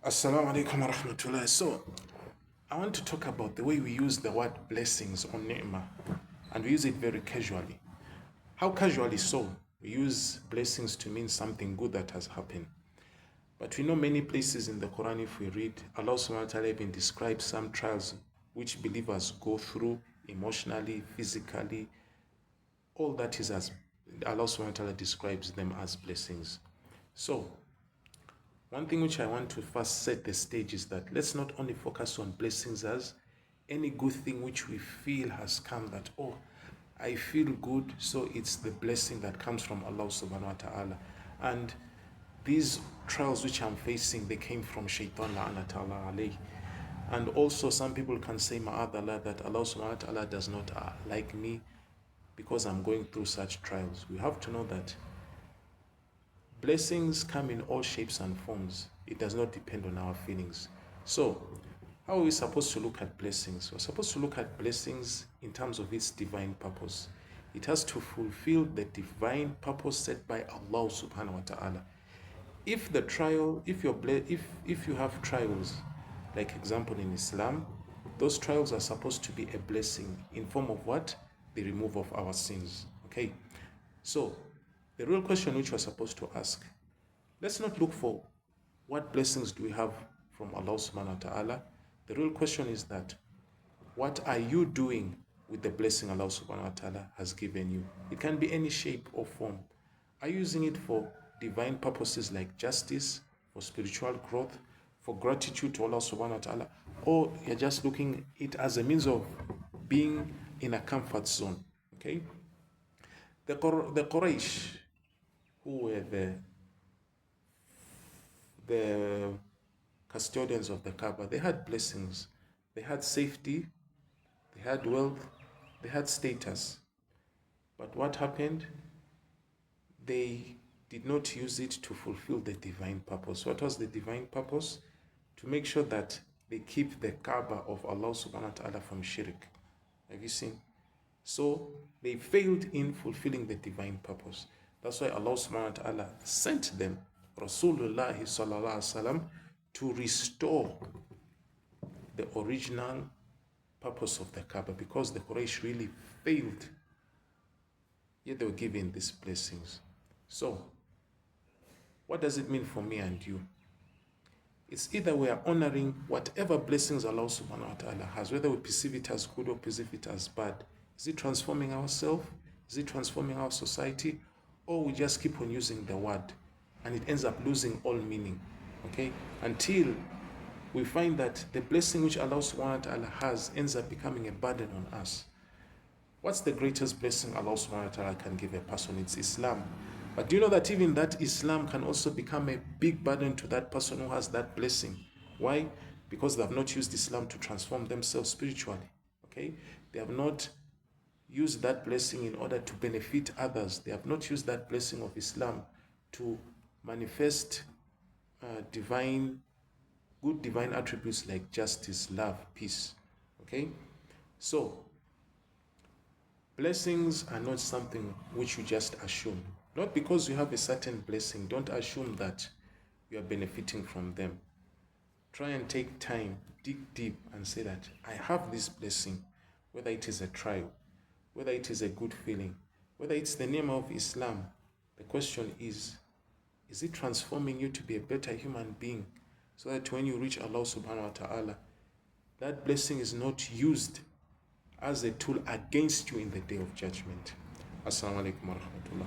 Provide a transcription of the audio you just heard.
Assalamu alaikum wa rahmatullah. So, I want to talk about the way we use the word blessings on ni'mah, and we use it very casually. How casually so? We use blessings to mean something good that has happened. But we know many places in the Quran, if we read, Allah subhanahu wa ta'ala even describes some trials which believers go through emotionally, physically. All that is as Allah subhanahu wa ta'ala describes them as blessings. So, one thing which I want to first set the stage is that let's not only focus on blessings as any good thing which we feel has come, that, oh, I feel good, so it's the blessing that comes from Allah subhanahu wa ta'ala. And these trials which I'm facing, they came from shaitan la'anatullah alayh. And also some people can say ma'adallah, that Allah subhanahu wa ta'ala does not like me because I'm going through such trials. We have to know that blessings come in all shapes and forms. It does not depend on our feelings. So, how are we supposed to look at blessings? We're supposed to look at blessings in terms of its divine purpose. It has to fulfill the divine purpose set by Allah subhanahu wa ta'ala. If the trial, if you have trials, like example in Islam, those trials are supposed to be a blessing in form of what? The removal of our sins. Okay? So, the real question which we're supposed to ask, let's not look for what blessings do we have from Allah subhanahu wa ta'ala. The real question is that, what are you doing with the blessing Allah subhanahu wa ta'ala has given you? It can be any shape or form. Are you using it for divine purposes like justice, for spiritual growth, for gratitude to Allah subhanahu wa ta'ala? Or you're just looking it as a means of being in a comfort zone? Okay? The Quraysh, who were the custodians of the Kaaba, they had blessings, they had safety, they had wealth, they had status. But what happened? They did not use it to fulfill the divine purpose. What was the divine purpose? To make sure that they keep the Kaaba of Allah subhanahu wa ta'ala from shirk. Have you seen? So they failed in fulfilling the divine purpose. That's why Allah subhanahu wa ta'ala sent them, Rasulullah sallallahu alaihi wasallam, to restore the original purpose of the Kaaba, because the Quraysh really failed. Yet they were given these blessings. So, what does it mean for me and you? It's either we are honoring whatever blessings Allah subhanahu wa ta'ala has, whether we perceive it as good or perceive it as bad. Is it transforming ourselves? Is it transforming our society? Or we just keep on using the word and it ends up losing all meaning, okay? Until we find that the blessing which Allah subhanahu wa ta'ala has ends up becoming a burden on us. What's the greatest blessing Allah subhanahu wa ta'ala can give a person? It's Islam. But do you know that even that Islam can also become a big burden to that person who has that blessing? Why? Because they have not used Islam to transform themselves spiritually. Okay? They have not used that blessing in order to benefit others. They have not used that blessing of Islam to manifest good divine attributes like justice, love, peace. Okay? So, blessings are not something which you just assume. Not because you have a certain blessing, don't assume that you are benefiting from them. Try and take time, dig deep, and say that I have this blessing, whether it is a trial, whether it is a good feeling, whether it's the name of Islam. The question is it transforming you to be a better human being, so that when you reach Allah subhanahu wa ta'ala, that blessing is not used as a tool against you in the day of judgment. Assalamu alaikum wa rahmatullah.